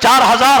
4000